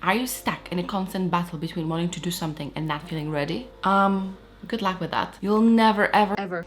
Are you stuck in a constant battle between wanting to do something and not feeling ready? Good luck with that. You'll never, ever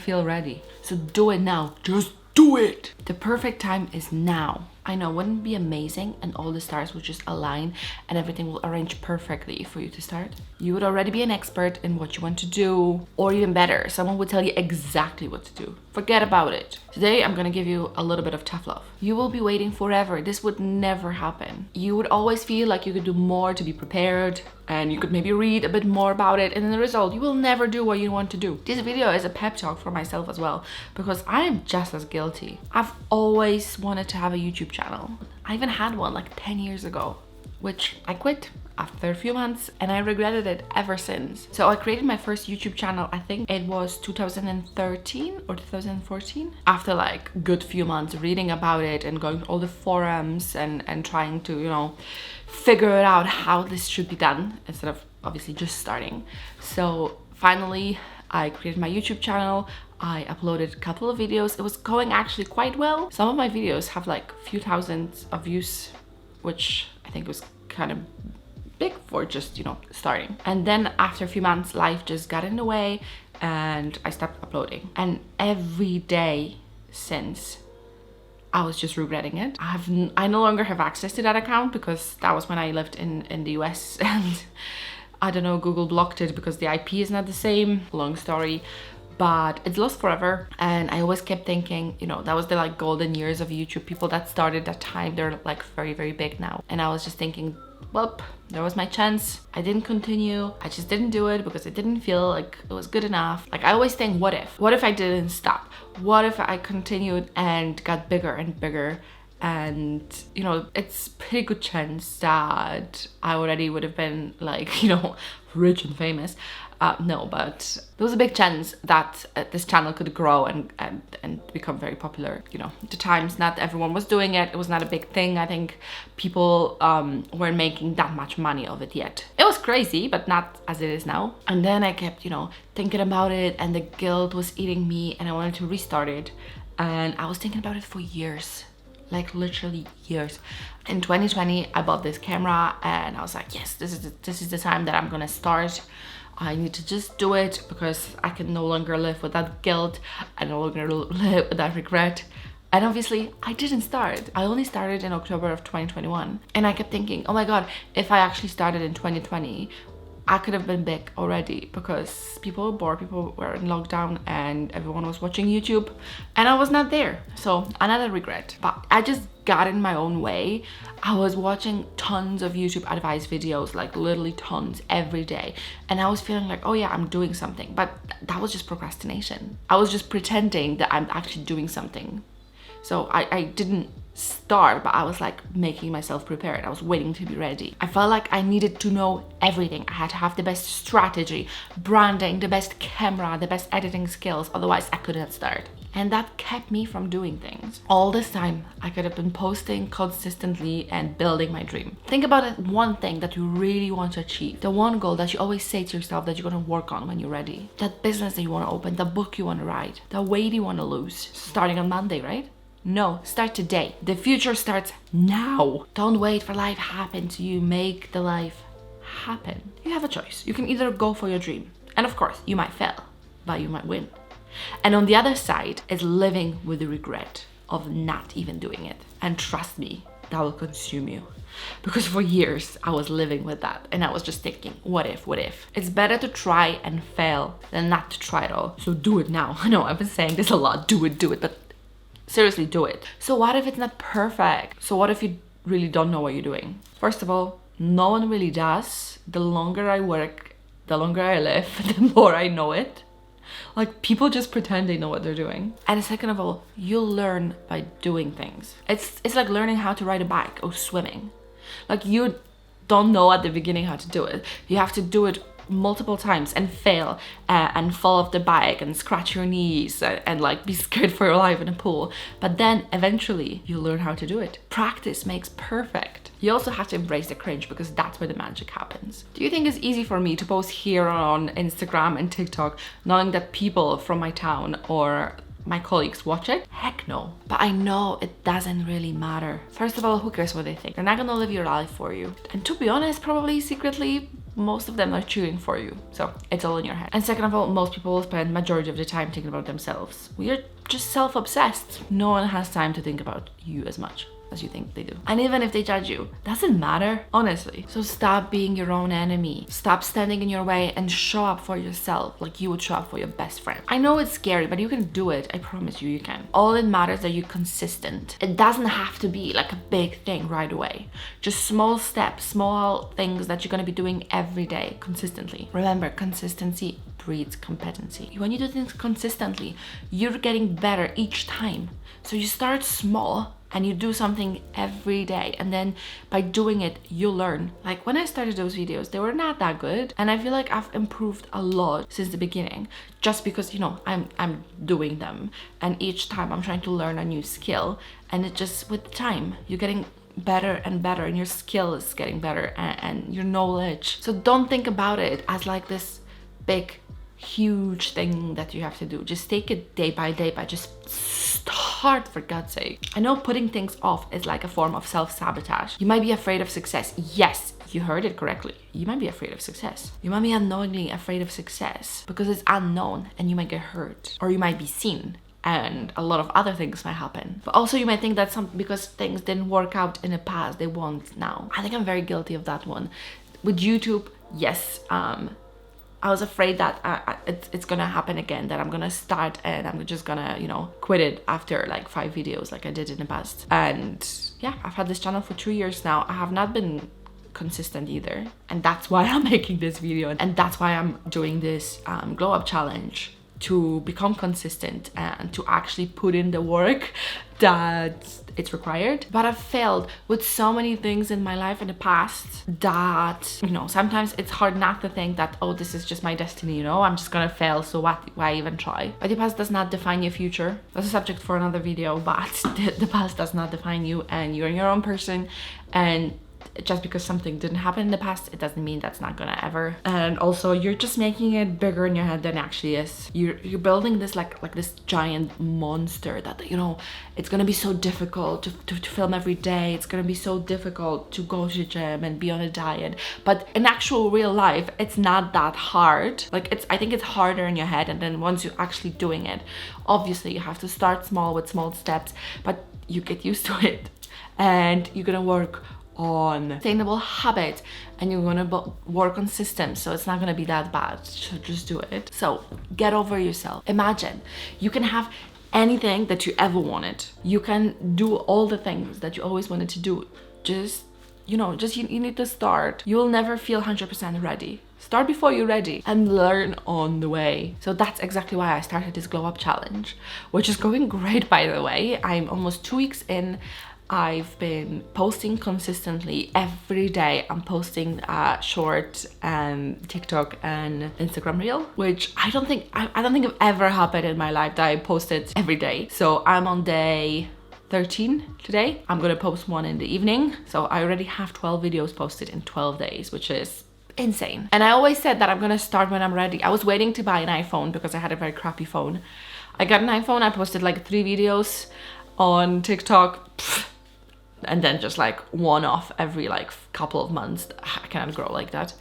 feel ready. So do it now. Just do it. The perfect time is now. I know, wouldn't it be amazing? And all the stars would just align and everything will arrange perfectly for you to start. You would already be an expert in what you want to do, or even better, someone would tell you exactly what to do. Forget about it. Today, I'm gonna give you a little bit of tough love. You will be waiting forever. This would never happen. You would always feel like you could do more to be prepared, and you could maybe read a bit more about it, and in the result, you will never do what you want to do. This video is a pep talk for myself as well, because I am just as guilty. I've always wanted to have a YouTube channel. I even had one like 10 years ago, which I quit after a few months, and I regretted it ever since. So I created my first YouTube channel, I think it was 2013 or 2014. After like a good few months reading about it and going to all the forums and trying to, you know, figure it out how this should be done instead of obviously just starting. So finally, I created my YouTube channel. I uploaded a couple of videos. It was going actually quite well. Some of my videos have like a few thousand of views, which I think was kind of big for just, you know, starting. And then after a few months, life just got in the way and I stopped uploading. And every day since, I was just regretting it. I no longer have access to that account because that was when I lived in the US, and I don't know, Google blocked it because the IP is not the same. Long story, but it's lost forever. And I always kept thinking, you know, that was the like golden years of YouTube. People that started that time, they're like very, very big now. And I was just thinking, well, there was my chance. I didn't continue. I just didn't do it because it didn't feel like it was good enough. Like I always think, what if? What if I didn't stop? What if I continued and got bigger and bigger? And, you know, it's pretty good chance that I already would have been like, you know, rich and famous. No, but there was a big chance that this channel could grow and become very popular. You know, at the times not everyone was doing it. It was not a big thing. I think people weren't making that much money of it yet. It was crazy, but not as it is now. And then I kept, you know, thinking about it, and the guilt was eating me, and I wanted to restart it. And I was thinking about it for years. Like literally years. In 2020, I bought this camera and I was like, yes, this is the time that I'm gonna start. I need to just do it because I can no longer live with that guilt. I no longer live with that regret. And obviously I didn't start. I only started in October of 2021. And I kept thinking, oh my God, if I actually started in 2020, I could have been big already, because people were bored, people were in lockdown and everyone was watching YouTube and I was not there. So another regret, but I just got in my own way. I was watching tons of YouTube advice videos, like literally tons every day. And I was feeling like, oh yeah, I'm doing something, but that was just procrastination. I was just pretending that I'm actually doing something. So I didn't start, but I was like making myself prepared. I was waiting to be ready. I felt like I needed to know everything. I had to have the best strategy, branding, the best camera, the best editing skills. Otherwise, I couldn't start. And that kept me from doing things. All this time, I could have been posting consistently and building my dream. Think about it, one thing that you really want to achieve. The one goal that you always say to yourself that you're gonna work on when you're ready. That business that you wanna open, the book you wanna write, the weight you wanna lose. Starting on Monday, right? No, start today. The future starts now. Don't wait for life to happen to you. Make the life happen. You have a choice. You can either go for your dream, and of course, you might fail, but you might win. And on the other side is living with the regret of not even doing it. And trust me, that will consume you. Because for years, I was living with that. And I was just thinking, what if, what if? It's better to try and fail than not to try at all. So do it now. I know I've been saying this a lot, do it, but seriously, do it. So what if it's not perfect? So what if you really don't know what you're doing? First of all, no one really does. The longer I work, the longer I live, the more I know it. Like, people just pretend they know what they're doing. And second of all, you'll learn by doing things. It's like learning how to ride a bike or swimming. Like, you don't know at the beginning how to do it. You have to do it multiple times and fail and fall off the bike and scratch your knees and like be scared for your life in a pool. But then eventually you learn how to do it. Practice makes perfect. You also have to embrace the cringe, because that's where the magic happens. Do you think it's easy for me to post here on Instagram and TikTok knowing that people from my town or my colleagues watch it? Heck no. But I know it doesn't really matter. First of all, who cares what they think? They're not gonna live your life for you. And to be honest, probably secretly, most of them are cheering for you. So it's all in your head. And second of all, most people will spend majority of the time thinking about themselves. We are just self-obsessed. No one has time to think about you as much as you think they do. And even if they judge you, doesn't matter, honestly. So stop being your own enemy. Stop standing in your way and show up for yourself like you would show up for your best friend. I know it's scary, but you can do it. I promise you, you can. All it matters is that you're consistent. It doesn't have to be like a big thing right away. Just small steps, small things that you're gonna be doing every day consistently. Remember, consistency breeds competency. When you do things consistently, you're getting better each time. So you start small and you do something every day, and then by doing it you learn. Like when I started those videos, they were not that good, and I feel like I've improved a lot since the beginning, just because, you know, I'm doing them, and each time I'm trying to learn a new skill, and it just, with time, you're getting better and better, and your skill is getting better, and your knowledge. So don't think about it as like this big huge thing that you have to do. Just take it day by day, but just start, for God's sake. I know putting things off is like a form of self-sabotage. You might be afraid of success. Yes, you heard it correctly. You might be afraid of success. You might be unknowingly afraid of success because it's unknown and you might get hurt, or you might be seen, and a lot of other things might happen. But also you might think that because things didn't work out in the past, they won't now. I think I'm very guilty of that one. With YouTube, yes, I was afraid that it's gonna happen again, that I'm gonna start and I'm just gonna, you know, quit it after like 5 videos like I did in the past. And yeah, I've had this channel for 2 years now. I have not been consistent either, and that's why I'm making this video, and that's why I'm doing this glow up challenge, to become consistent and to actually put in the work that it's required. But I've failed with so many things in my life in the past that, you know, sometimes it's hard not to think that, oh, this is just my destiny, you know, I'm just gonna fail, so why even try? But the past does not define your future. That's a subject for another video, but the past does not define you, and you're your own person, and just because something didn't happen in the past, it doesn't mean that's not gonna ever. And also, you're just making it bigger in your head than it actually is. You're building this like this giant monster that, you know, it's gonna be so difficult to film every day. It's gonna be so difficult to go to the gym and be on a diet. But in actual real life, it's not that hard. Like I think it's harder in your head, and then once you're actually doing it, obviously you have to start small with small steps, but you get used to it, and you're gonna work on sustainable habits, and you're gonna work on systems, so it's not gonna be that bad. So just do it. So get over yourself. Imagine you can have anything that you ever wanted. You can do all the things that you always wanted to do. Just, you know, you need to start. You'll never feel 100% ready. Start before you're ready and learn on the way. So that's exactly why I started this glow up challenge, which is going great, by the way. I'm almost 2 weeks in. I've been posting consistently every day. I'm posting short and TikTok and Instagram reel, which I don't think have ever happened in my life that I posted every day. So I'm on day 13 today. I'm gonna post one in the evening. So I already have 12 videos posted in 12 days, which is insane. And I always said that I'm gonna start when I'm ready. I was waiting to buy an iPhone because I had a very crappy phone. I got an iPhone, I posted like 3 videos on TikTok, and then just like one off every like couple of months. I cannot grow like that.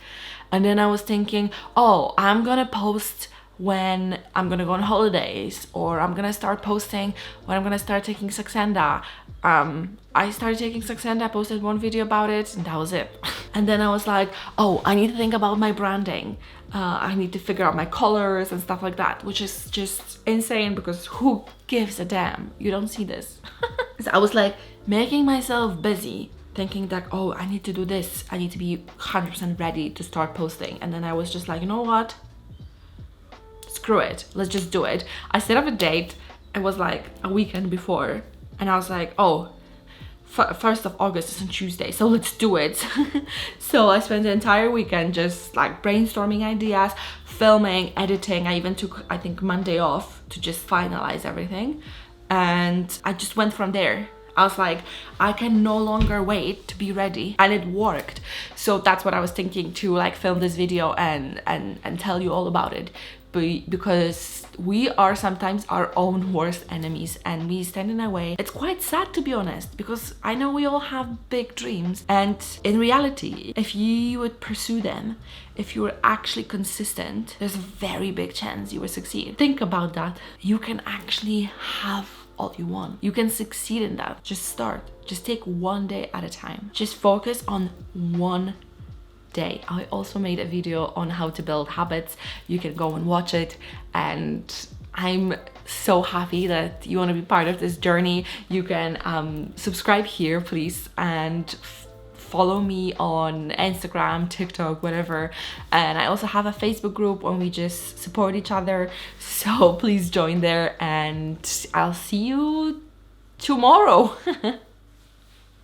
And then I was thinking, oh, I'm gonna post when I'm gonna go on holidays, or I'm gonna start posting when I'm gonna start taking Saxenda. I started taking Saxenda, I posted 1 video about it, and that was it. And then I was like, oh, I need to think about my branding. I need to figure out my colors and stuff like that, which is just insane because who gives a damn? You don't see this. So I was like making myself busy, thinking that, oh, I need to do this. I need to be 100% ready to start posting. And then I was just like, you know what? Screw it. Let's just do it. I set up a date. It was like a weekend before. And I was like, oh, 1st of August is on Tuesday, so let's do it. So I spent the entire weekend just like brainstorming ideas, filming, editing. I even took, I think, Monday off to just finalize everything. And I just went from there. I was like, I can no longer wait to be ready, and it worked. So that's what I was thinking, to like film this video and tell you all about it, because we are sometimes our own worst enemies and we stand in our way. It's quite sad, to be honest, because I know we all have big dreams, and in reality, if you would pursue them, if you were actually consistent, there's a very big chance you will succeed. Think about that. You can actually have all you want. You can succeed in that. Just start. Just take one day at a time. Just focus on one day. I also made a video on how to build habits. You can go and watch it, and I'm so happy that you want to be part of this journey. You can subscribe here, please, and follow me on Instagram, TikTok, whatever. And I also have a Facebook group where we just support each other, so please join there, and I'll see you tomorrow.